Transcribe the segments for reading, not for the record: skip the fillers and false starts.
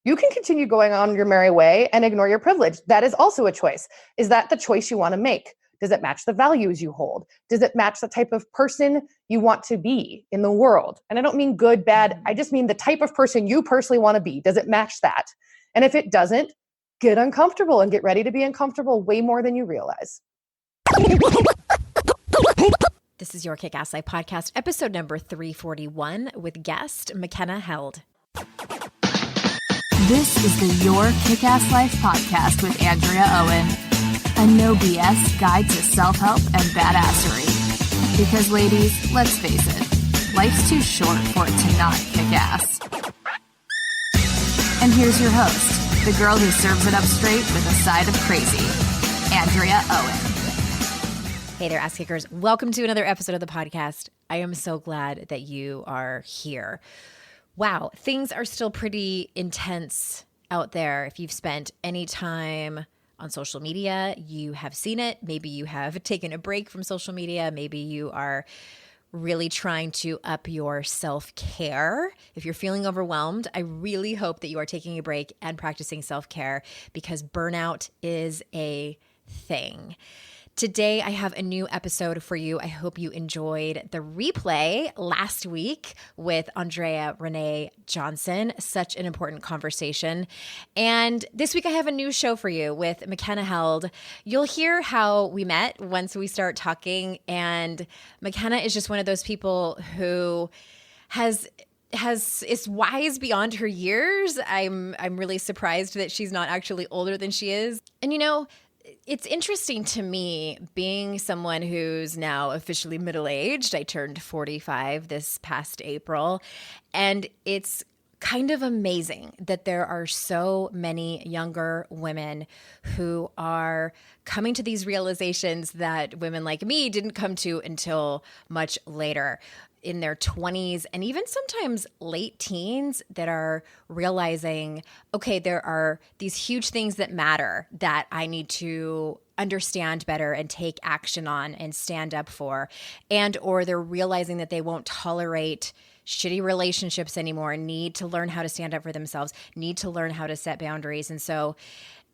You can continue going on your merry way and ignore your privilege. That is also a choice. Is that the choice you want to make? Does it match the values you hold? Does it match the type of person you want to be in the world? And I don't mean good, bad. I just mean the type of person you personally want to be. Does it match that? And if it doesn't, get uncomfortable and get ready to be uncomfortable way more than you realize. This is your Kick-Ass Life podcast, episode number 341 with guest Makenna Held. This is the Your Kick-Ass Life podcast with Andrea Owen, a no BS guide to self-help and badassery. Because ladies, let's face it, life's too short for it to not kick ass. And here's your host, the girl who serves it up straight with a side of crazy, Andrea Owen. Hey there, ass kickers. Welcome to another episode of the podcast. I am so glad that you are here. Wow, things are still pretty intense out there. If you've spent any time on social media, you have seen it. Maybe you have taken a break from social media. Maybe you are really trying to up your self-care. If you're feeling overwhelmed, I really hope that you are taking a break and practicing self-care because burnout is a thing. Today, I have a new episode for you. I hope you enjoyed the replay last week with Andrea Renee Johnson. Such an important conversation. And this week, I have a new show for you with Makenna Held. You'll hear how we met once we start talking. And Makenna is just one of those people who is wise beyond her years. I'm really surprised that she's not actually older than she is. And you know, it's interesting to me being someone who's now officially middle-aged. I turned 45 this past April, and it's kind of amazing that there are so many younger women who are coming to these realizations that women like me didn't come to until much later, in their 20s and even sometimes late teens, that are realizing, okay, there are these huge things that matter that I need to understand better and take action on and stand up for, and or they're realizing that they won't tolerate shitty relationships anymore, need to learn how to stand up for themselves, need to learn how to set boundaries. And so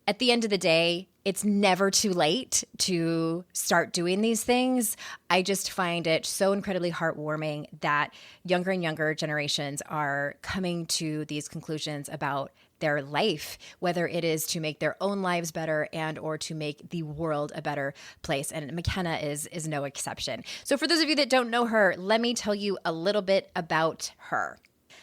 at the end of the day, it's never too late to start doing these things. I just find it so incredibly heartwarming that younger and younger generations are coming to these conclusions about their life, whether it is to make their own lives better and or to make the world a better place. And Makenna is no exception. So for those of you that don't know her, let me tell you a little bit about her.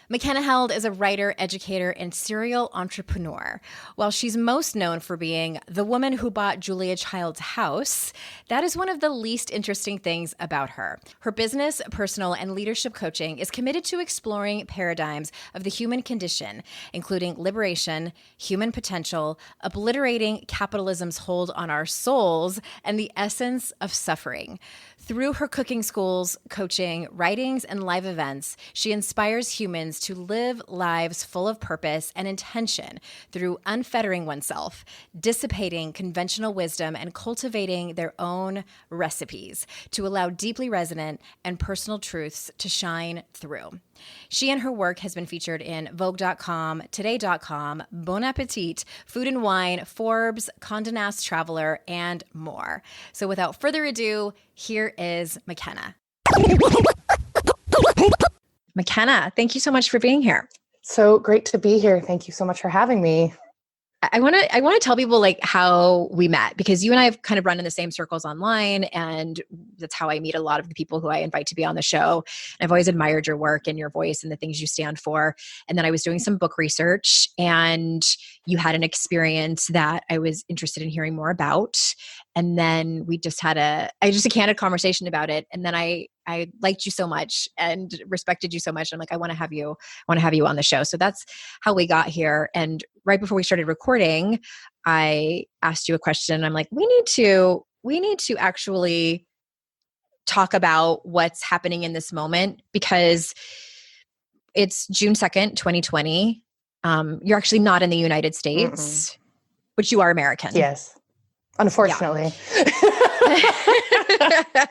Makenna Held is a writer, educator, and serial entrepreneur. While she's most known for being the woman who bought Julia Child's house, that is one of the least interesting things about her. Her business, personal, and leadership coaching is committed to exploring paradigms of the human condition, including liberation, human potential, obliterating capitalism's hold on our souls, and the essence of suffering. Through her cooking schools, coaching, writings, and live events, she inspires humans to live lives full of purpose and intention through unfettering oneself, dissipating conventional wisdom, and cultivating their own recipes to allow deeply resonant and personal truths to shine through. She and her work has been featured in Vogue.com, Today.com, Bon Appetit, Food and Wine, Forbes, Condé Nast Traveler, and more. So without further ado, here is Makenna. Makenna, thank you so much for being here. So great to be here. Thank you so much for having me. I want to tell people like how we met, because you and I have kind of run in the same circles online, and that's how I meet a lot of the people who I invite to be on the show. And I've always admired your work and your voice and the things you stand for. And then I was doing some book research, and you had an experience that I was interested in hearing more about. And then we just had a candid conversation about it. And then I liked you so much and respected you so much. I'm like, I want to have you on the show. So that's how we got here. And right before we started recording, I asked you a question. I'm like, we need to actually talk about what's happening in this moment, because it's June 2nd, 2020. You're actually not in the United States, but you are American. Yes. Unfortunately. Yeah.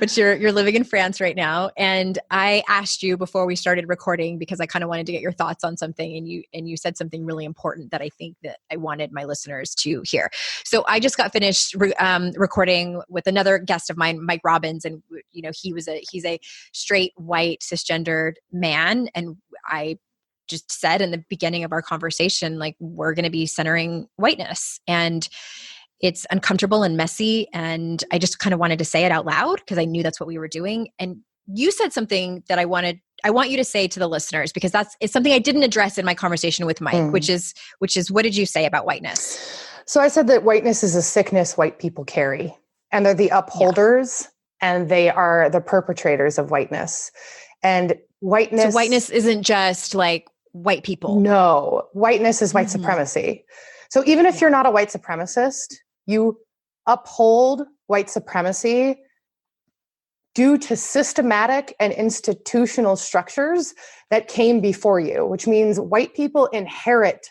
but you're living in France right now. And I asked you before we started recording because I kind of wanted to get your thoughts on something, and you said something really important that I think that I wanted my listeners to hear. So I just got finished recording with another guest of mine, Mike Robbins, and he's a straight white cisgendered man, and I just said in the beginning of our conversation, like, we're going to be centering whiteness, and it's uncomfortable and messy. And I just kind of wanted to say it out loud because I knew that's what we were doing. And you said something that I want you to say to the listeners, because it's something I didn't address in my conversation with Mike, which is what did you say about whiteness? So I said that whiteness is a sickness white people carry, and they're the upholders and they are the perpetrators of whiteness. And whiteness isn't just like white people. No, whiteness is white supremacy. So even if you're not a white supremacist, you uphold white supremacy due to systematic and institutional structures that came before you, which means white people inherit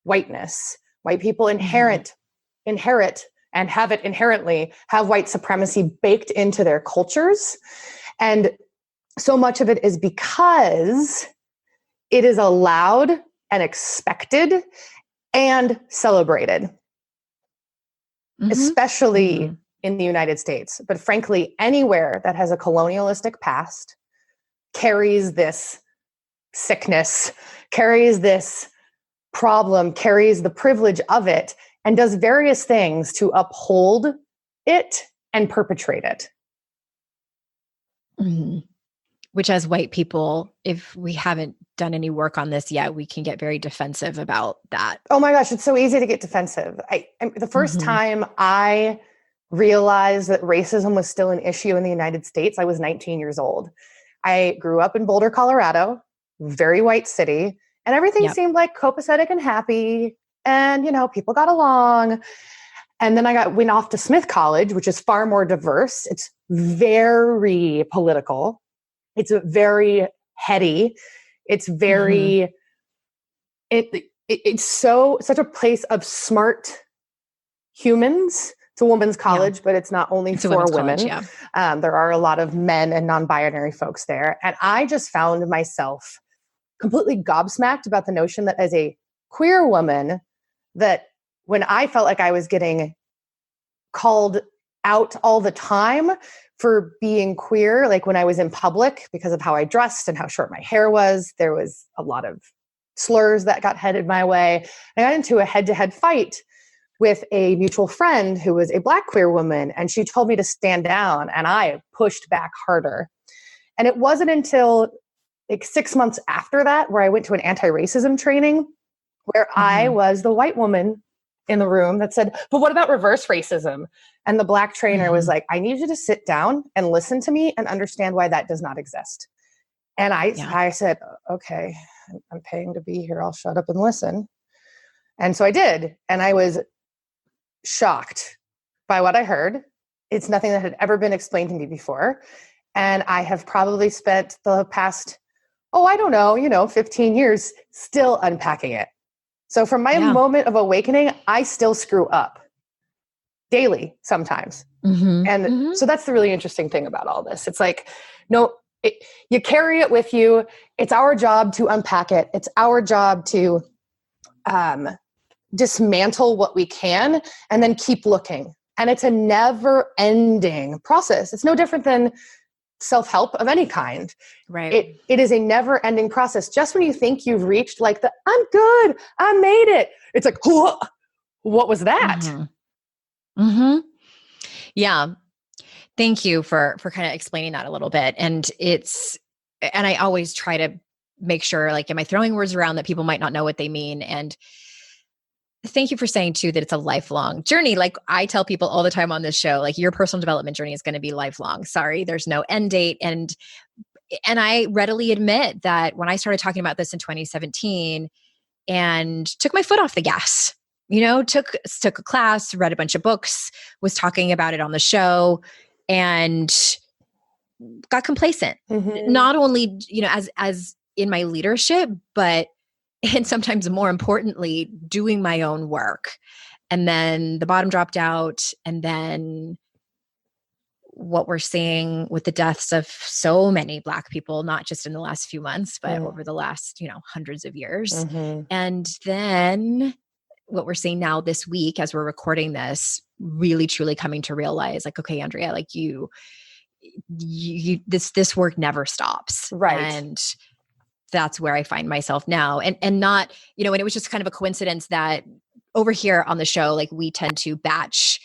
whiteness. White people inherit and have it inherently have white supremacy baked into their cultures. And so much of it is because it is allowed and expected and celebrated, especially in the United States. But frankly, anywhere that has a colonialistic past carries this sickness, carries this problem, carries the privilege of it, and does various things to uphold it and perpetrate it. Which, as white people, if we haven't done any work on this yet, we can get very defensive about that. Oh my gosh, it's so easy to get defensive. The first time I realized that racism was still an issue in the United States, I was 19 years old. I grew up in Boulder, Colorado, very white city, and everything seemed like copacetic and happy, and people got along. And then I went off to Smith College, which is far more diverse. It's very political. It's very heady. It's very, it's such a place of smart humans. It's a women's college, but it's not only for women. There are a lot of men and non-binary folks there. And I just found myself completely gobsmacked about the notion that as a queer woman, that when I felt like I was getting called out all the time for being queer, like when I was in public because of how I dressed and how short my hair was, there was a lot of slurs that got headed my way. I got into a head-to-head fight with a mutual friend who was a Black queer woman, and she told me to stand down, and I pushed back harder. And it wasn't until like 6 months after that where I went to an anti-racism training where I was the white woman in the room that said, but what about reverse racism? And the Black trainer was like, I need you to sit down and listen to me and understand why that does not exist. And I said, okay, I'm paying to be here. I'll shut up and listen. And so I did. And I was shocked by what I heard. It's nothing that had ever been explained to me before. And I have probably spent the past, 15 years still unpacking it. So from my moment of awakening, I still screw up daily sometimes. So that's the really interesting thing about all this. It's like, you carry it with you. It's our job to unpack it. It's our job to dismantle what we can and then keep looking. And it's a never ending process. It's no different than self-help of any kind. Right. It is a never ending process. Just when you think you've reached like I'm good, I made it. It's like, what was that? Yeah. Thank you for kind of explaining that a little bit. And I always try to make sure, like, am I throwing words around that people might not know what they mean? And thank you for saying too, that it's a lifelong journey. Like I tell people all the time on this show, like your personal development journey is going to be lifelong. Sorry, there's no end date. And I readily admit that when I started talking about this in 2017 and took my foot off the gas, took a class, read a bunch of books, was talking about it on the show and got complacent. Not only, as in my leadership, and sometimes more importantly, doing my own work. And then the bottom dropped out. And then what we're seeing with the deaths of so many Black people, not just in the last few months, but over the last, hundreds of years. And then what we're seeing now this week, as we're recording this, really truly coming to realize like, okay, Andrea, like this work never stops. Right. And that's where I find myself now. And not, and it was just kind of a coincidence that over here on the show, like we tend to batch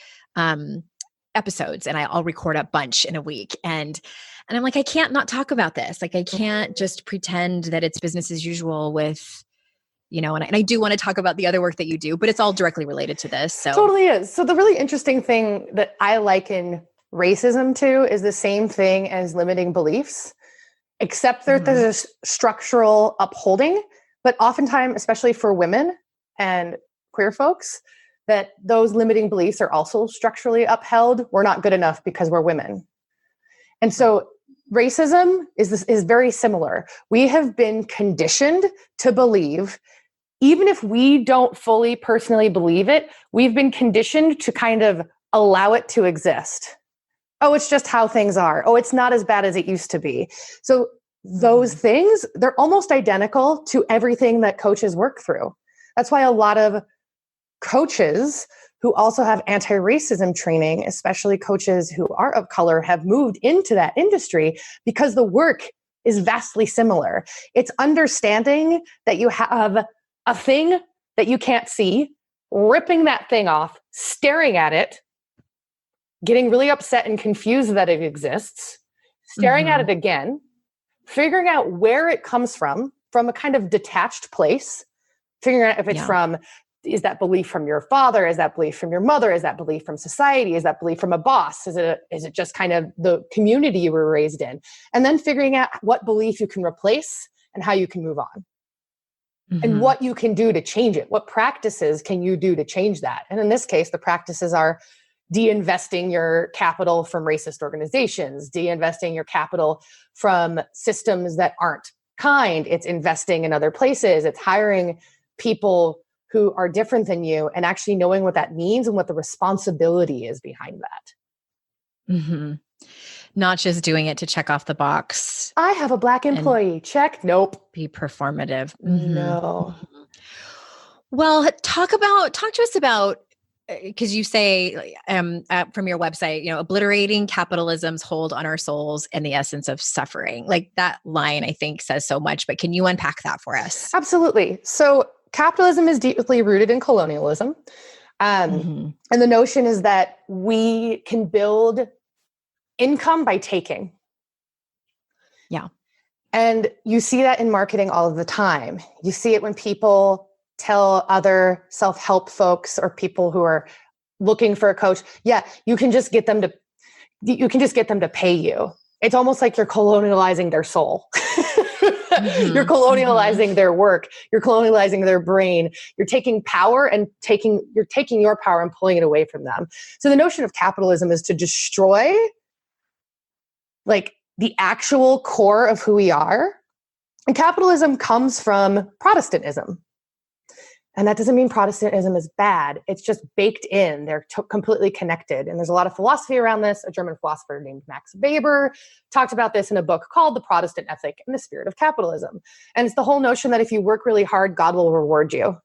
episodes, and I'll record a bunch in a week. And I'm like, I can't not talk about this. Like, I can't just pretend that it's business as usual with, and I do want to talk about the other work that you do, but it's all directly related to this. So totally is. So the really interesting thing that I liken racism to is the same thing as limiting beliefs, except that there's a structural upholding, but oftentimes, especially for women and queer folks, that those limiting beliefs are also structurally upheld. We're not good enough because we're women. And so racism is very similar. We have been conditioned to believe, even if we don't fully personally believe it, we've been conditioned to kind of allow it to exist. Oh, it's just how things are. Oh, it's not as bad as it used to be. So those things, they're almost identical to everything that coaches work through. That's why a lot of coaches who also have anti-racism training, especially coaches who are of color, have moved into that industry because the work is vastly similar. It's understanding that you have a thing that you can't see, ripping that thing off, staring at it, getting really upset and confused that it exists, staring at it again, figuring out where it comes from a kind of detached place, figuring out if it's from, is that belief from your father? Is that belief from your mother? Is that belief from society? Is that belief from a boss? Is it just kind of the community you were raised in? And then figuring out what belief you can replace and how you can move on. And what you can do to change it. What practices can you do to change that? And in this case, the practices are de-investing your capital from racist organizations, de-investing your capital from systems that aren't kind. It's investing in other places. It's hiring people who are different than you and actually knowing what that means and what the responsibility is behind that. Not just doing it to check off the box. I have a Black employee. Check. Nope. Be performative. No. Well, talk to us about, because you say from your website, obliterating capitalism's hold on our souls and the essence of suffering. Like that line, I think, says so much, but can you unpack that for us? Absolutely. So capitalism is deeply rooted in colonialism. And the notion is that we can build income by taking. Yeah. And you see that in marketing all of the time. You see it when people tell other self-help folks or people who are looking for a coach, you can just get them to pay you. It's almost like you're colonializing their soul. You're colonializing their work. You're colonializing their brain. You're taking power and you're taking your power and pulling it away from them. So the notion of capitalism is to destroy like the actual core of who we are. And capitalism comes from Protestantism. And that doesn't mean Protestantism is bad. It's just baked in. They're completely connected. And there's a lot of philosophy around this. A German philosopher named Max Weber talked about this in a book called The Protestant Ethic and the Spirit of Capitalism. And it's the whole notion that if you work really hard, God will reward you.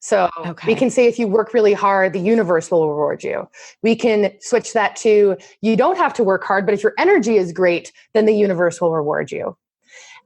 So we can say if you work really hard, the universe will reward you. We can switch that to you don't have to work hard, but if your energy is great, then the universe will reward you.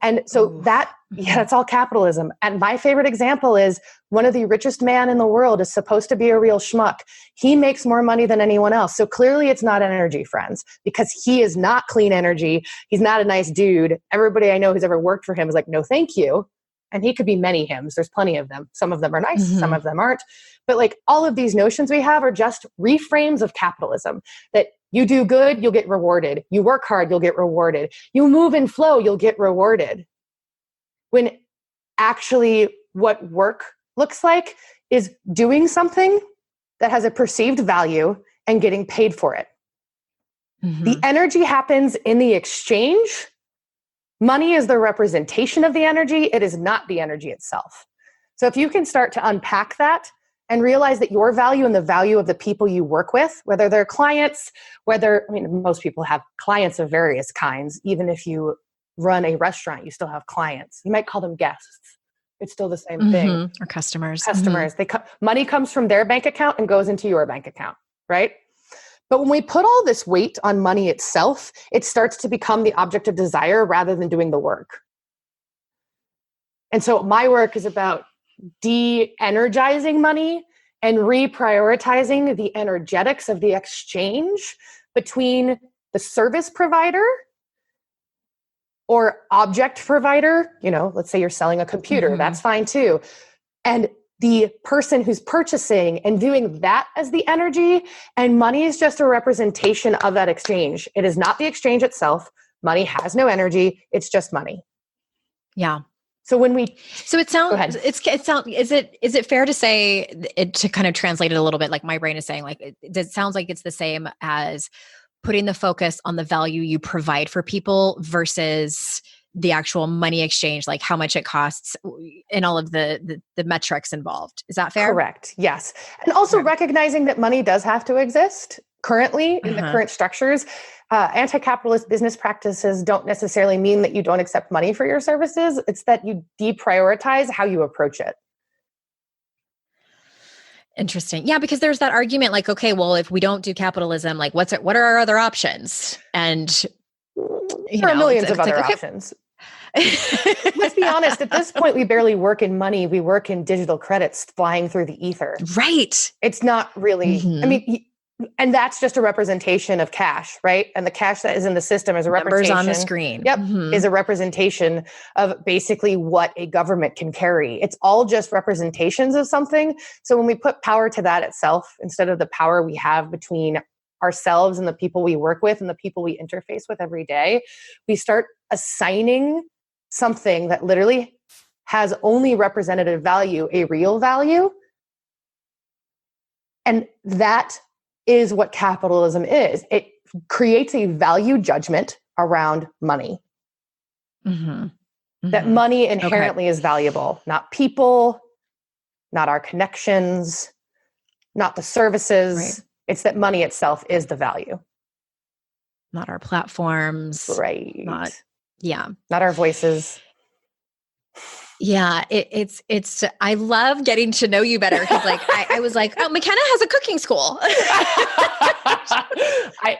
And so that's all capitalism. And my favorite example is one of the richest men in the world is supposed to be a real schmuck. He makes more money than anyone else. So clearly it's not energy, friends, because he is not clean energy. He's not a nice dude. Everybody I know who's ever worked for him is like, no, thank you. And he could be many hims. There's plenty of them. Some of them are nice. Some of them aren't. But like all of these notions we have are just reframes of capitalism that you do good, you'll get rewarded. You work hard, you'll get rewarded. You move in flow, you'll get rewarded. When actually what work looks like is doing something that has a perceived value and getting paid for it. The energy happens in the exchange. Money is the representation of the energy. It is not the energy itself. So if you can start to unpack that and realize that your value and the value of the people you work with, whether they're clients, most people have clients of various kinds. Even if you run a restaurant, you still have clients. You might call them guests. It's still the same thing. Or customers. Customers. Money comes from their bank account and goes into your bank account, right? But when we put all this weight on money itself, it starts to become the object of desire rather than doing the work. And so my work is about de-energizing money and reprioritizing the energetics of the exchange between the service provider or object provider. Let's say you're selling a computer, that's fine too. And the person who's purchasing and viewing that as the energy, and money is just a representation of that exchange. It is not the exchange itself. Money has no energy. It's just money. Yeah. So it sounds, is it fair to say to kind of translate it a little bit, like my brain is saying, like, it sounds like it's the same as putting the focus on the value you provide for people versus the actual money exchange, like how much it costs and all of the metrics involved. Is that fair? Correct. Yes. And also recognizing that money does have to exist currently in the current structures. Anti-capitalist business practices don't necessarily mean that you don't accept money for your services. It's that you deprioritize how you approach it. Interesting. Yeah, because there's that argument like, okay, well, if we don't do capitalism, like what are our other options? And there are millions of other options. Let's be honest, at this point, we barely work in money. We work in digital credits flying through the ether. Right. It's not really, and that's just a representation of cash, right? And the cash that is in the system is a representation. Numbers on the screen. Yep. Is a representation of basically what a government can carry. It's all just representations of something. So when we put power to that itself, instead of the power we have between ourselves and the people we work with and the people we interface with every day, we start assigning something that literally has only representative value, a real value. And that is what capitalism is. It creates a value judgment around money. That money inherently is valuable, not people, not our connections, not the services. Right. It's that money itself is the value. Not our platforms. Right. Not our voices. Yeah, it's. I love getting to know you better because, like, I was like, oh, Makenna has a cooking school,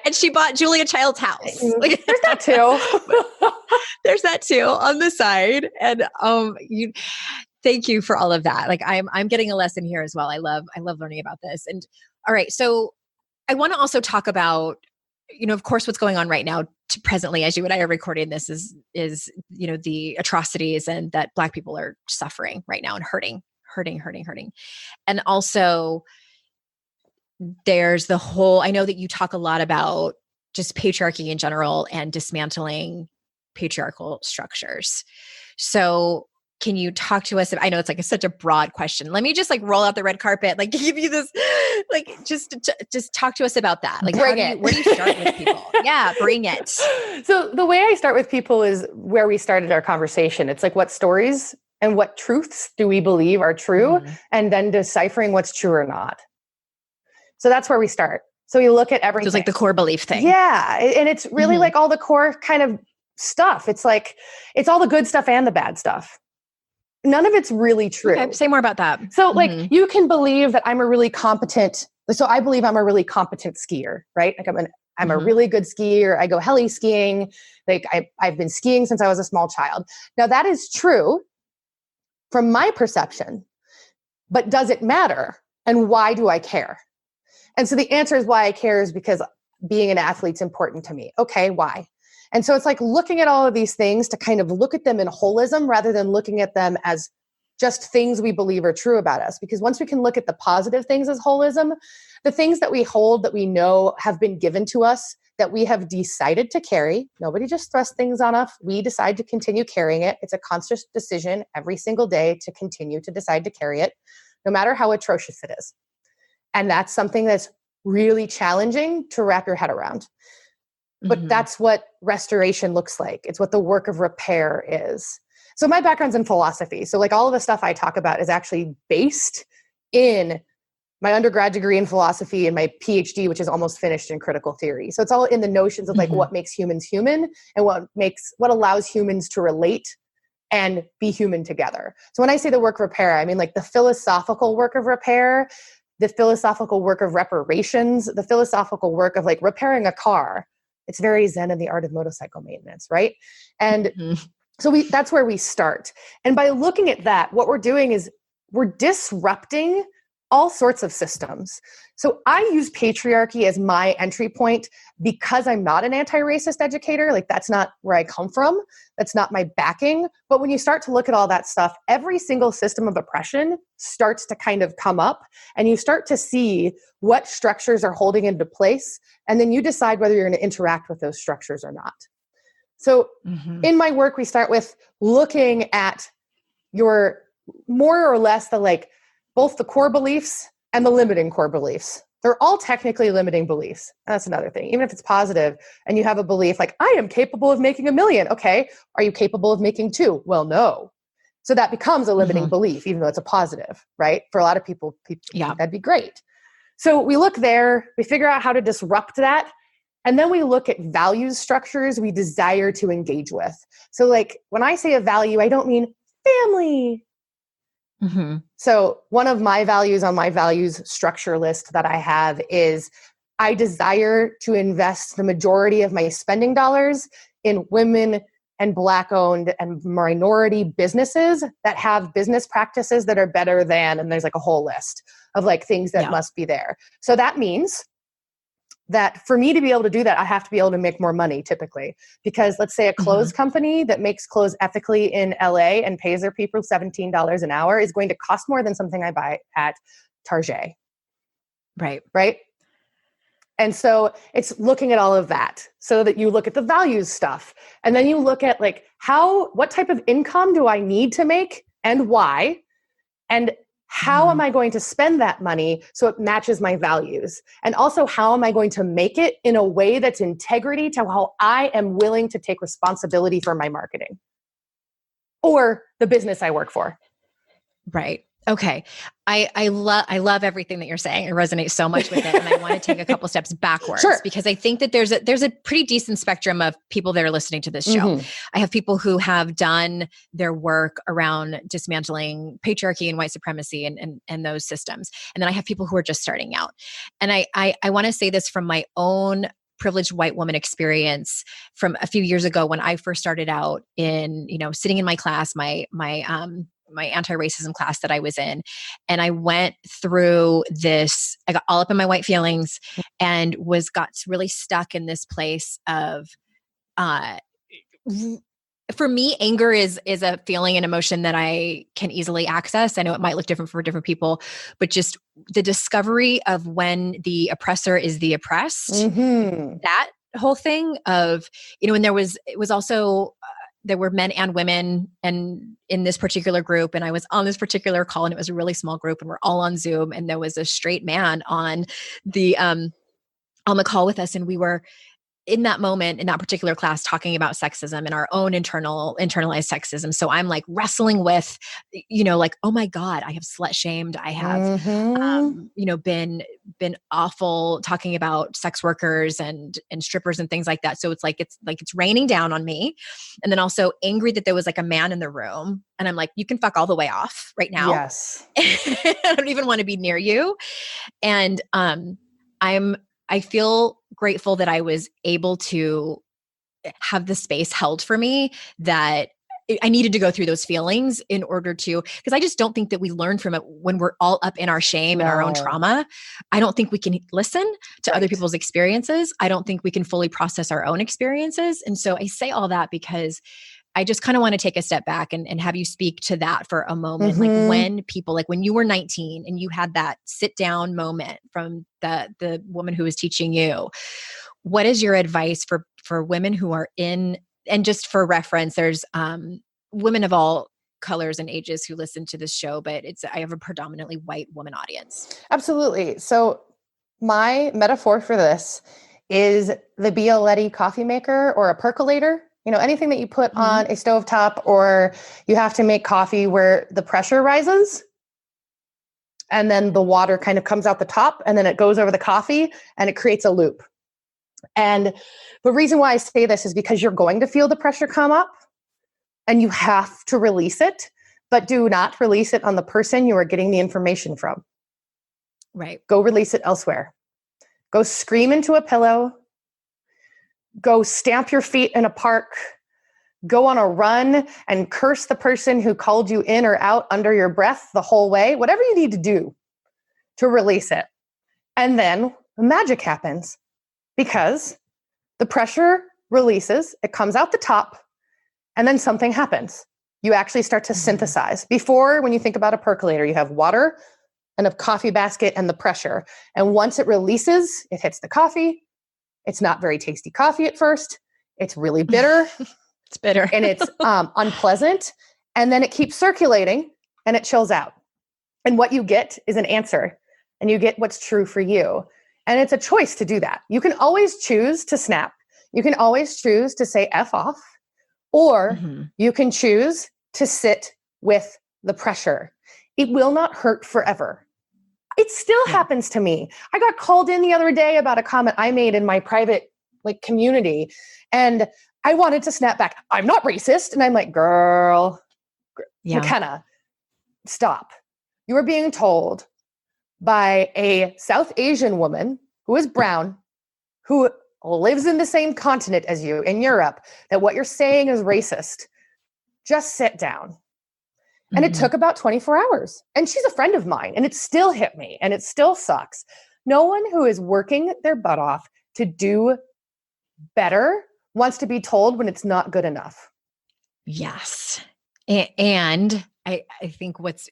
and she bought Julia Child's house. Like, there's that too. There's that too on the side, and thank you for all of that. Like, I'm getting a lesson here as well. I love learning about this. And all right, so I want to also talk about, of course, what's going on right now presently, as you and I are recording this, is the atrocities and that Black people are suffering right now and hurting. And also there's the whole, I know that you talk a lot about just patriarchy in general and dismantling patriarchal structures. So can you talk to us? I know it's like such a broad question. Let me just like roll out the red carpet, like give you this, like just talk to us about that. Like, where do you start with people? Yeah, bring it. So the way I start with people is where we started our conversation. It's like, what stories and what truths do we believe are true? And then deciphering what's true or not. So that's where we start. So you look at everything. So it's like the core belief thing. Yeah. And it's really like all the core kind of stuff. It's like, it's all the good stuff and the bad stuff. None of it's really true. Okay, say more about that. So like you can believe that I believe I'm a really competent skier, right? Like I'm a really good skier. I go heli skiing. Like I've been skiing since I was a small child. Now that is true from my perception, but does it matter? And why do I care? And so the answer is why I care is because being an athlete's important to me. Okay, why? And so it's like looking at all of these things to kind of look at them in holism rather than looking at them as just things we believe are true about us. Because once we can look at the positive things as holism, the things that we hold that we know have been given to us, that we have decided to carry, nobody just thrusts things on us. We decide to continue carrying it. It's a conscious decision every single day to continue to decide to carry it, no matter how atrocious it is. And that's something that's really challenging to wrap your head around. But that's what restoration looks like. It's what the work of repair is. So my background's in philosophy. So like all of the stuff I talk about is actually based in my undergrad degree in philosophy and my PhD, which is almost finished in critical theory. So it's all in the notions of like what makes humans human and what allows humans to relate and be human together. So when I say the work of repair, I mean like the philosophical work of repair, the philosophical work of reparations, the philosophical work of like repairing a car. It's very Zen in the art of motorcycle maintenance, right? And so that's where we start. And by looking at that, what we're doing is we're disrupting all sorts of systems. So I use patriarchy as my entry point because I'm not an anti-racist educator. Like that's not where I come from. That's not my backing. But when you start to look at all that stuff, every single system of oppression starts to kind of come up and you start to see what structures are holding into place. And then you decide whether you're going to interact with those structures or not. So in my work, we start with looking at your more or less the like both the core beliefs and the limiting core beliefs. They're all technically limiting beliefs. That's another thing. Even if it's positive and you have a belief like, I am capable of making $1 million. Okay. Are you capable of making 2? Well, no. So that becomes a limiting belief, even though it's a positive, right? For a lot of people that'd be great. So we look there, we figure out how to disrupt that. And then we look at values structures we desire to engage with. So like when I say a value, I don't mean family. So one of my values on my values structure list that I have is I desire to invest the majority of my spending dollars in women and Black-owned and minority businesses that have business practices that are better than, and there's like a whole list of like things that must be there. So that means that for me to be able to do that, I have to be able to make more money typically. Because let's say a clothes company that makes clothes ethically in LA and pays their people $17 an hour is going to cost more than something I buy at Target. Right. And so it's looking at all of that so that you look at the values stuff. And then you look at like what type of income do I need to make and why? And how am I going to spend that money so it matches my values? And also, how am I going to make it in a way that's integrity to how I am willing to take responsibility for my marketing or the business I work for? Right. Okay. I love everything that you're saying. It resonates so much with it. And I want to take a couple steps backwards because I think that there's a pretty decent spectrum of people that are listening to this show. I have people who have done their work around dismantling patriarchy and white supremacy and those systems. And then I have people who are just starting out. And I want to say this from my own privileged white woman experience from a few years ago when I first started out in, sitting in my class, my anti-racism class that I was in. And I went through this, I got all up in my white feelings and got really stuck in this place of, for me, anger is a feeling and emotion that I can easily access. I know it might look different for different people, but just the discovery of when the oppressor is the oppressed, that whole thing of, and it was also, there were men and women and in this particular group. And I was on this particular call and it was a really small group and we're all on Zoom. And there was a straight man on the call with us. And we were in that moment, in that particular class, talking about sexism and our own internalized sexism. So I'm like wrestling with, like, oh my God, I have slut shamed. I have, been awful talking about sex workers and strippers and things like that. So it's raining down on me. And then also angry that there was like a man in the room. And I'm like, you can fuck all the way off right now. Yes. I don't even want to be near you. And I feel grateful that I was able to have the space held for me that I needed to go through those feelings in order to, because I just don't think that we learn from it when we're all up in our shame and our own trauma. I don't think we can listen to other people's experiences. I don't think we can fully process our own experiences. And so I say all that because I just kind of want to take a step back and have you speak to that for a moment. Like when people, like when you were 19 and you had that sit down moment from the woman who was teaching you, what is your advice for women who are in, and just for reference, there's women of all colors and ages who listen to this show, but I have a predominantly white woman audience. Absolutely. So my metaphor for this is the Bialetti coffee maker or a percolator. Anything that you put on a stovetop or you have to make coffee where the pressure rises. and then the water kind of comes out the top, and then it goes over the coffee, and it creates a loop. And the reason why I say this is because you're going to feel the pressure come up, and you have to release it, but do not release it on the person you are getting the information from. Right. Go release it elsewhere. Go scream into a pillow. Go stamp your feet in a park. Go on a run and curse the person who called you in or out under your breath the whole way. Whatever you need to do to release it. And then magic happens because the pressure releases, it comes out the top, and then something happens. You actually start to synthesize. Before, when you think about a percolator, you have water and a coffee basket and the pressure. And once it releases, it hits the coffee. It's not very tasty coffee at first. It's really bitter. It's bitter. And it's unpleasant. And then it keeps circulating and it chills out. And what you get is an answer. And you get what's true for you. And it's a choice to do that. You can always choose to snap. You can always choose to say F off. Or you can choose to sit with the pressure. It will not hurt forever. It still happens to me. I got called in the other day about a comment I made in my private community, and I wanted to snap back. I'm not racist. And I'm like, girl, Makenna, stop. You are being told by a South Asian woman who is brown, who lives in the same continent as you in Europe, that what you're saying is racist. Just sit down. And it took about 24 hours. And she's a friend of mine, and it still hit me, and it still sucks. No one who is working their butt off to do better wants to be told when it's not good enough. Yes. And I think what's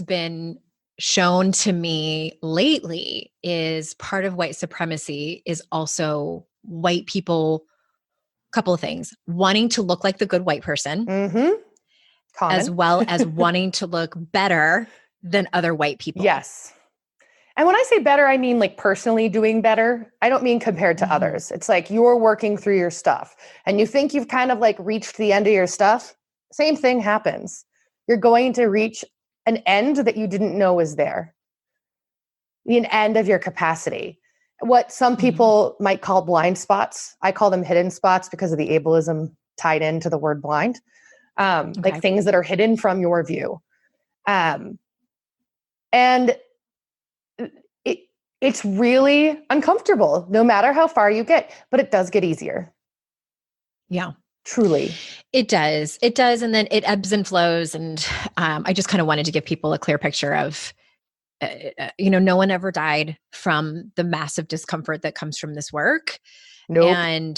been shown to me lately is part of white supremacy is also white people, couple of things, wanting to look like the good white person, as well as wanting to look better than other white people. Yes. And when I say better, I mean personally doing better. I don't mean compared to others. It's like you're working through your stuff and you think you've kind of reached the end of your stuff. Same thing happens. You're going to reach an end that you didn't know was there. An end of your capacity. What some people might call blind spots. I call them hidden spots because of the ableism tied into the word blind. Like things that are hidden from your view. And it's really uncomfortable no matter how far you get, but it does get easier. Yeah. Truly. It does. It does. And then it ebbs and flows. And I just kind of wanted to give people a clear picture of, no one ever died from the massive discomfort that comes from this work. Nope. And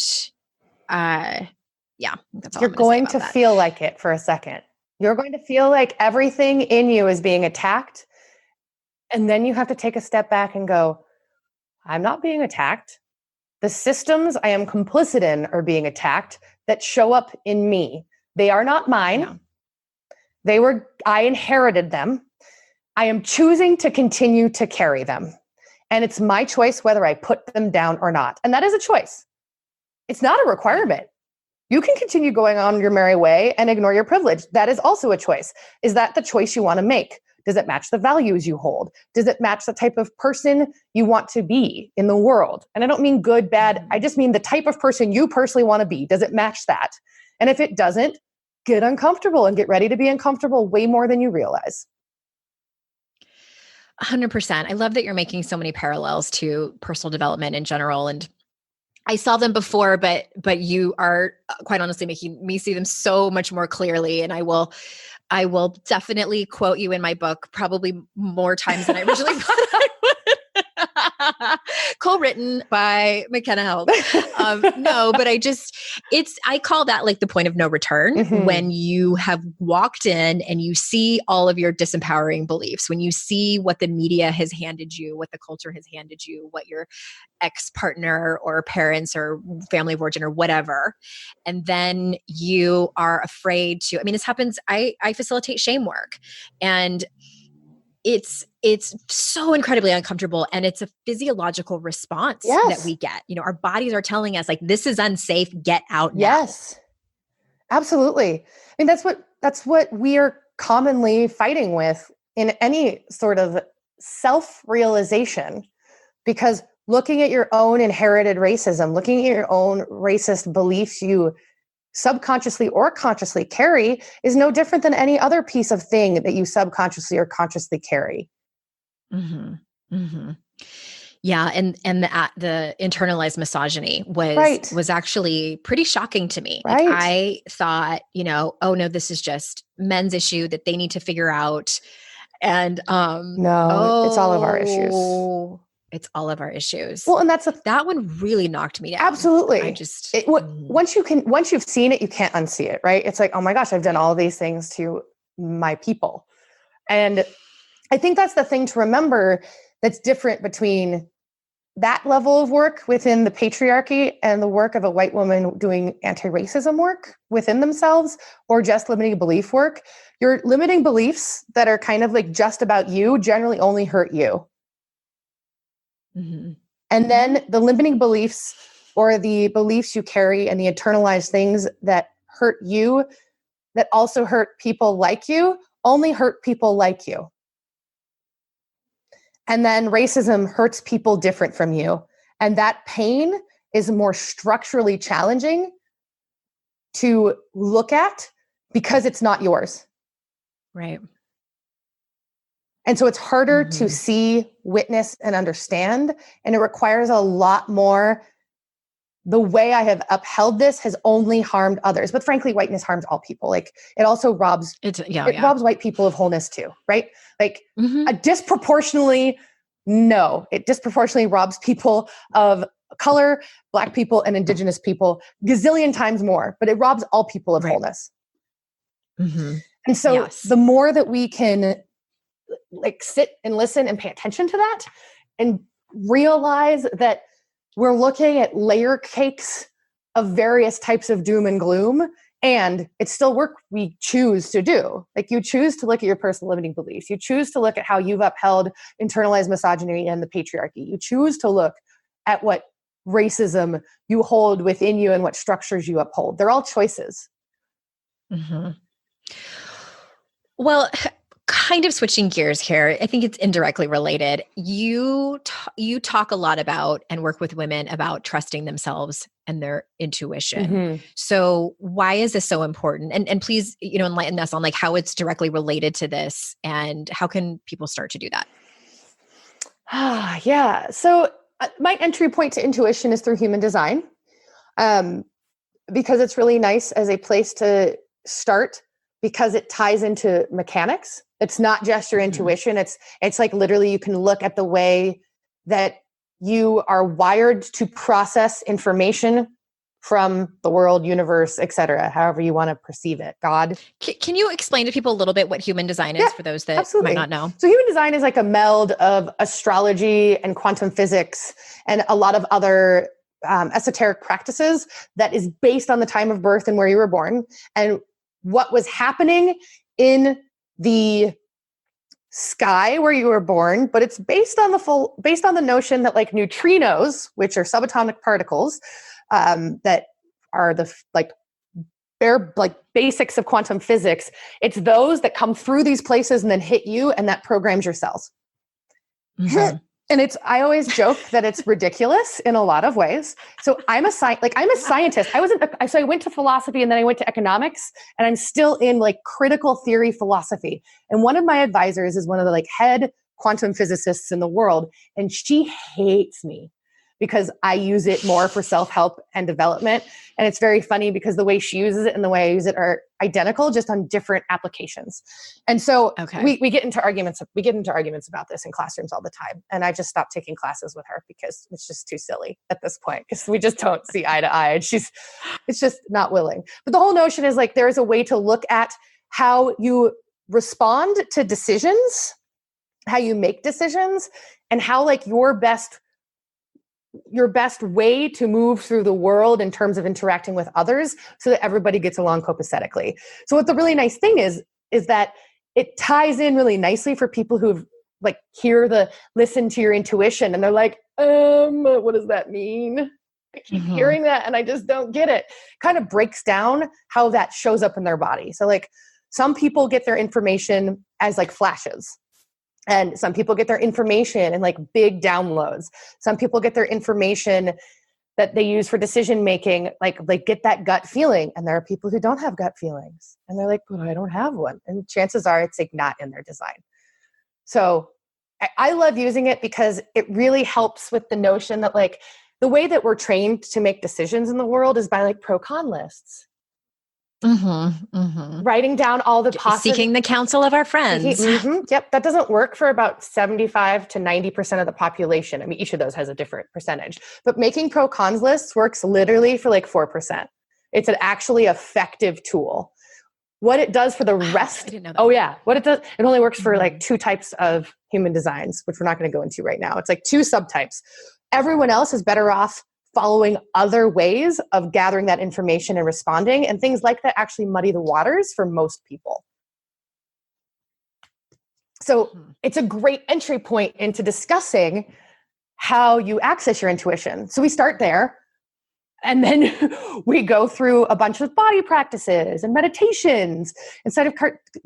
that's all you're going to feel like it for a second. You're going to feel like everything in you is being attacked. And then you have to take a step back and go, I'm not being attacked. The systems I am complicit in are being attacked that show up in me. They are not mine. Yeah. I inherited them. I am choosing to continue to carry them. And it's my choice whether I put them down or not. And that is a choice. It's not a requirement. You can continue going on your merry way and ignore your privilege. That is also a choice. Is that the choice you want to make? Does it match the values you hold? Does it match the type of person you want to be in the world? And I don't mean good, bad. I just mean the type of person you personally want to be. Does it match that? And if it doesn't, get uncomfortable and get ready to be uncomfortable way more than you realize. 100%. I love that you're making so many parallels to personal development in general. And I saw them before, but you are quite honestly making me see them so much more clearly. And I will definitely quote you in my book, probably more times than I originally thought I would. Co-written by Makenna Held. No, but I call that the point of no return when you have walked in and you see all of your disempowering beliefs, when you see what the media has handed you, what the culture has handed you, what your ex-partner or parents or family of origin or whatever. And then you are afraid to, this happens, I facilitate shame work, and it's so incredibly uncomfortable, and it's a physiological response that we get. Our bodies are telling us this is unsafe, get out now. Yes, absolutely. That's what we are commonly fighting with in any sort of self-realization, because looking at your own inherited racism, looking at your own racist beliefs you subconsciously or consciously carry is no different than any other piece of thing that you subconsciously or consciously carry. Mm-hmm. Mm-hmm. Yeah, and the internalized misogyny was actually pretty shocking to me. Like, I thought, oh no, this is just men's issue that they need to figure out. And no, it's all of our issues. It's all of our issues. Well, and that one really knocked me down. Absolutely. I just once you've seen it, you can't unsee it, right? It's like, oh my gosh, I've done all these things to my people. And I think that's the thing to remember that's different between that level of work within the patriarchy and the work of a white woman doing anti-racism work within themselves, or just limiting belief work. Your limiting beliefs that are kind of like just about you generally only hurt you. Mm-hmm. And then the limiting beliefs or the beliefs you carry and the internalized things that hurt you, that also hurt people like you, only hurt people like you. And then racism hurts people different from you. And that pain is more structurally challenging to look at because it's not yours. Right. And so it's harder to see, witness, and understand. And it requires a lot more. The way I have upheld this has only harmed others. But frankly, whiteness harms all people. Like, it also robs robs white people of wholeness too, right? Like, it disproportionately robs people of color, Black people, and Indigenous people gazillion times more, but it robs all people of wholeness. Mm-hmm. And so the more that we can like sit and listen and pay attention to that and realize that we're looking at layer cakes of various types of doom and gloom, and it's still work we choose to do. Like, you choose to look at your personal limiting beliefs. You choose to look at how you've upheld internalized misogyny and the patriarchy. You choose to look at what racism you hold within you and what structures you uphold. They're all choices. Mm-hmm. Well, kind of switching gears here, I think it's indirectly related. You talk a lot about and work with women about trusting themselves and their intuition. Mm-hmm. So why is this so important? And please, enlighten us on like how it's directly related to this and how can people start to do that? Yeah. So my entry point to intuition is through human design, because it's really nice as a place to start, because it ties into mechanics. It's not just your intuition. It's like literally you can look at the way that you are wired to process information from the world, universe, et cetera, however you want to perceive it. God. Can you explain to people a little bit what human design is for those that might not know? So human design is like a meld of astrology and quantum physics and a lot of other esoteric practices that is based on the time of birth and where you were born and what was happening in the sky where you were born, but it's based on the notion that like neutrinos, which are subatomic particles, that are the bare basics of quantum physics. It's those that come through these places and then hit you, and that programs your cells. Mm-hmm. And I always joke that it's ridiculous in a lot of ways. So I'm a scientist. So I went to philosophy and then I went to economics, and I'm still in like critical theory philosophy. And one of my advisors is one of the like head quantum physicists in the world. And she hates me because I use it more for self-help and development. And it's very funny because the way she uses it and the way I use it are identical, just on different applications. And so we get into arguments. We get into arguments about this in classrooms all the time. And I just stopped taking classes with her because it's just too silly at this point, because we just don't see eye to eye. And it's just not willing. But the whole notion is like, there is a way to look at how you respond to decisions, how you make decisions, and how like your best way to move through the world in terms of interacting with others so that everybody gets along copacetically. So what the really nice thing is that it ties in really nicely for people who've like listen to your intuition and they're like, what does that mean? I keep hearing that and I just don't get it. Kind of breaks down how that shows up in their body. So like some people get their information as like flashes. And some people get their information in like big downloads. Some people get their information that they use for decision making, like get that gut feeling. And there are people who don't have gut feelings. And they're like, well, I don't have one. And chances are it's like not in their design. So I love using it because it really helps with the notion that like the way that we're trained to make decisions in the world is by like pro-con lists. Writing down all the seeking the counsel of our friends. Yep. That doesn't work for about 75 to 90% of the population. I mean, each of those has a different percentage, but making pro-cons lists works literally for like 4%. It's an actually effective tool. What it does for the rest. I didn't know that. Oh yeah. What it does, it only works for like 2 types of human designs, which we're not going to go into right now. It's like 2 subtypes. Everyone else is better off following other ways of gathering that information and responding, and things like that actually muddy the waters for most people. So it's a great entry point into discussing how you access your intuition. So we start there, and then we go through a bunch of body practices and meditations. Instead of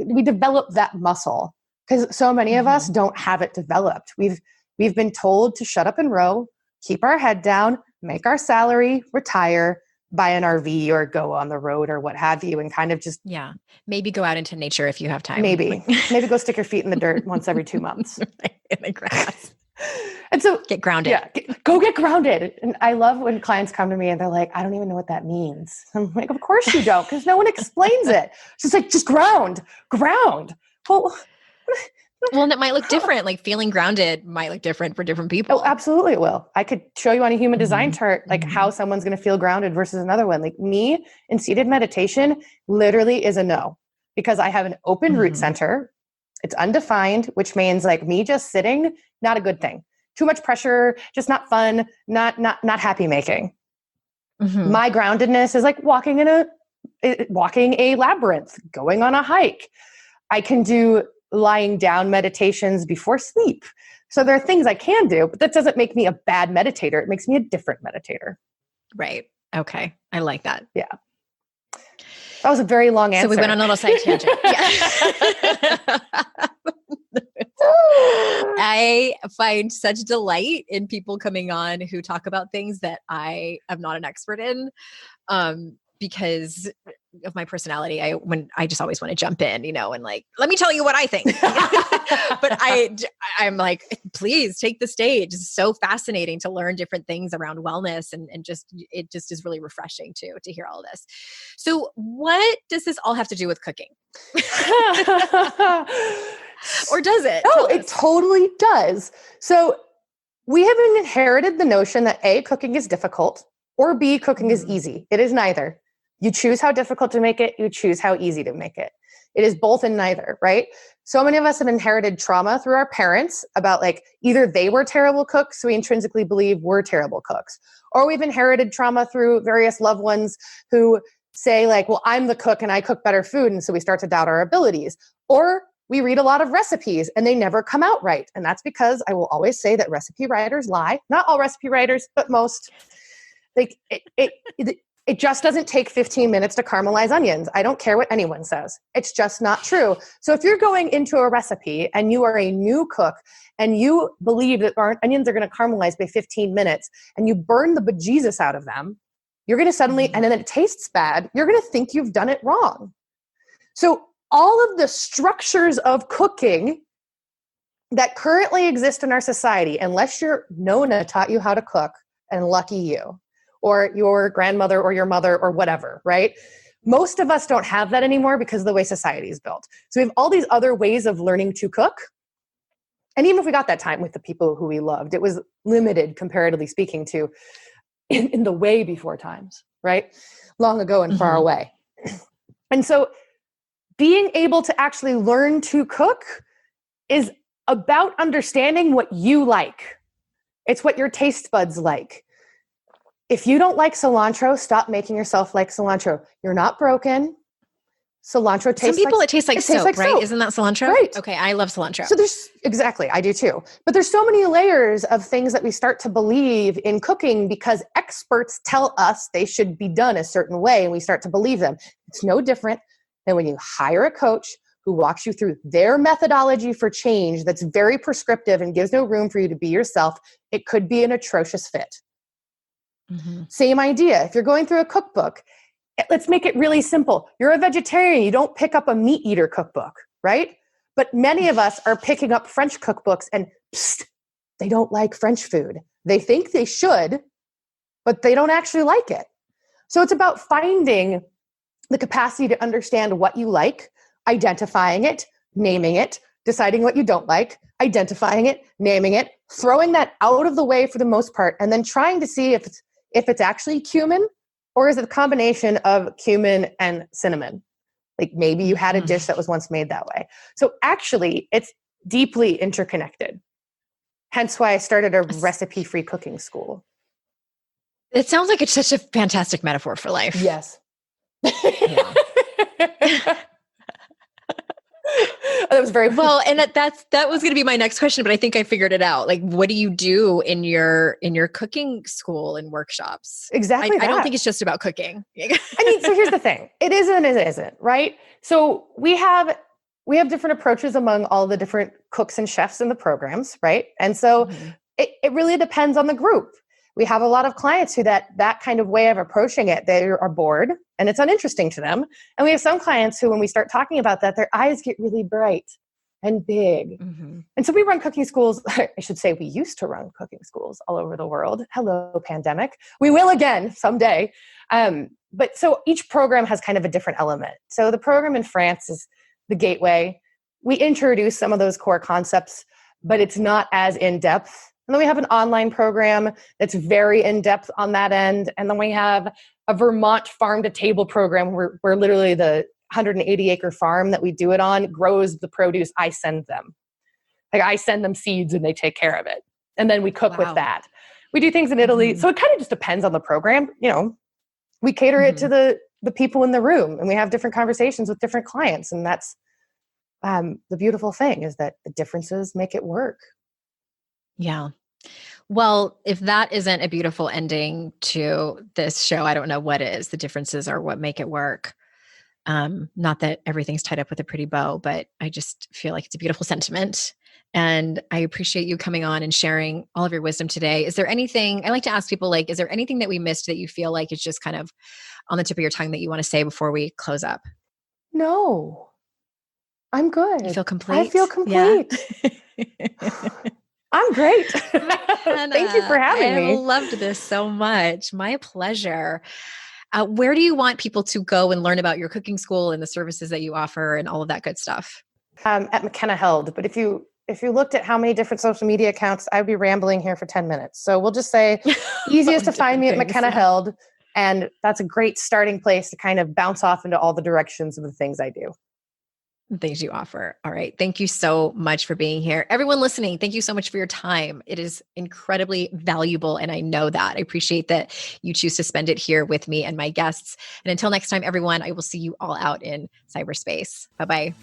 we develop that muscle, because so many of us don't have it developed. We've been told to shut up and row, keep our head down, make our salary, retire, buy an RV or go on the road or what have you, and kind of just... Yeah. Maybe go out into nature if you have time. Maybe go stick your feet in the dirt once every 2 months. In the grass. And so... Get grounded. Yeah. Go get grounded. And I love when clients come to me and they're like, I don't even know what that means. I'm like, of course you don't, because no one explains it. She's like, just ground. Well, and it might look different. Like feeling grounded might look different for different people. Oh, absolutely it will. I could show you on a human design chart, like how someone's going to feel grounded versus another one. Like me in seated meditation literally is a no, because I have an open root center. It's undefined, which means like me just sitting, not a good thing. Too much pressure, just not fun, not happy making. My groundedness is like walking a labyrinth, going on a hike. I can do lying down meditations before sleep. So there are things I can do, but that doesn't make me a bad meditator. It makes me a different meditator. Right. Okay. I like that. Yeah. That was a very long answer. So we went on a little side tangent. I find such delight in people coming on who talk about things that I am not an expert in. Because of my personality, I just always want to jump in, and like, let me tell you what I think. But I'm like, please take the stage. It's so fascinating to learn different things around wellness, and it just is really refreshing to hear all this. So what does this all have to do with cooking? Or does it? Oh, it totally does. So we have inherited the notion that A, cooking is difficult, or B, cooking is easy. It is neither. You choose how difficult to make it. You choose how easy to make it. It is both and neither, right? So many of us have inherited trauma through our parents about like either they were terrible cooks, so we intrinsically believe we're terrible cooks, or we've inherited trauma through various loved ones who say like, well, I'm the cook and I cook better food. And so we start to doubt our abilities. Or we read a lot of recipes and they never come out right. And that's because I will always say that recipe writers lie. Not all recipe writers, but most. Like it just doesn't take 15 minutes to caramelize onions. I don't care what anyone says. It's just not true. So if you're going into a recipe and you are a new cook and you believe that onions are going to caramelize by 15 minutes and you burn the bejesus out of them, you're going to suddenly, and then it tastes bad, you're going to think you've done it wrong. So all of the structures of cooking that currently exist in our society, unless your Nona taught you how to cook, and lucky you, or your grandmother or your mother or whatever, right? Most of us don't have that anymore because of the way society is built. So we have all these other ways of learning to cook. And even if we got that time with the people who we loved, it was limited, comparatively speaking, to in the way before times, right? Long ago and far away. And so being able to actually learn to cook is about understanding what you like. It's what your taste buds like. If you don't like cilantro, stop making yourself like cilantro. You're not broken. Cilantro tastes like... Some people, it tastes like soap, right? Soap. Isn't that cilantro? Right. Okay, I love cilantro. So exactly, I do too. But there's so many layers of things that we start to believe in cooking because experts tell us they should be done a certain way and we start to believe them. It's no different than when you hire a coach who walks you through their methodology for change that's very prescriptive and gives no room for you to be yourself, it could be an atrocious fit. Mm-hmm. Same idea. If you're going through a cookbook, let's make it really simple. You're a vegetarian. You don't pick up a meat eater cookbook, right? But many of us are picking up French cookbooks and they don't like French food. They think they should, but they don't actually like it. So it's about finding the capacity to understand what you like, identifying it, naming it, deciding what you don't like, identifying it, naming it, throwing that out of the way for the most part, and then trying to see if it's actually cumin or is it a combination of cumin and cinnamon. Like maybe you had a dish that was once made that way. So actually, it's deeply interconnected. Hence why I started a recipe-free cooking school. It sounds like it's such a fantastic metaphor for life. Yes. Yeah. That was very well, and that was going to be my next question, but I think I figured it out. Like, what do you do in your cooking school and workshops? Exactly. I don't think it's just about cooking. I mean, so here's the thing: it isn't and it isn't, right? So we have different approaches among all the different cooks and chefs in the programs, right? And so it really depends on the group. We have a lot of clients who that kind of way of approaching it, they are bored and it's uninteresting to them. And we have some clients who, when we start talking about that, their eyes get really bright and big. Mm-hmm. And so we run cooking schools. I should say we used to run cooking schools all over the world. Hello, pandemic. We will again someday. But so each program has kind of a different element. So the program in France is the gateway. We introduce some of those core concepts, but it's not as in-depth. And then we have an online program that's very in-depth on that end. And then we have a Vermont farm-to-table program where literally the 180-acre farm that we do it on grows the produce I send them. Like I send them seeds and they take care of it. And then we cook with that. We do things in Italy. So it kind of just depends on the program. You know, we cater it to the people in the room and we have different conversations with different clients. And that's the beautiful thing is that the differences make it work. Yeah. Well, if that isn't a beautiful ending to this show, I don't know what is. The differences are what make it work. Not that everything's tied up with a pretty bow, but I just feel like it's a beautiful sentiment. And I appreciate you coming on and sharing all of your wisdom today. Is there anything, I like to ask people, like, is there anything that we missed that you feel like is just kind of on the tip of your tongue that you want to say before we close up? No, I'm good. You feel complete? I feel complete. Yeah. I'm great. Makenna, Thank you for having me. I loved this so much. My pleasure. Where do you want people to go and learn about your cooking school and the services that you offer and all of that good stuff? At Makenna Held. But if you looked at how many different social media accounts, I'd be rambling here for 10 minutes. So we'll just say easiest to find me at Makenna Held. And that's a great starting place to kind of bounce off into all the directions of the things I do. Things you offer. All right. Thank you so much for being here. Everyone listening, thank you so much for your time. It is incredibly valuable. And I know that. I appreciate that you choose to spend it here with me and my guests. And until next time, everyone, I will see you all out in cyberspace. Bye-bye.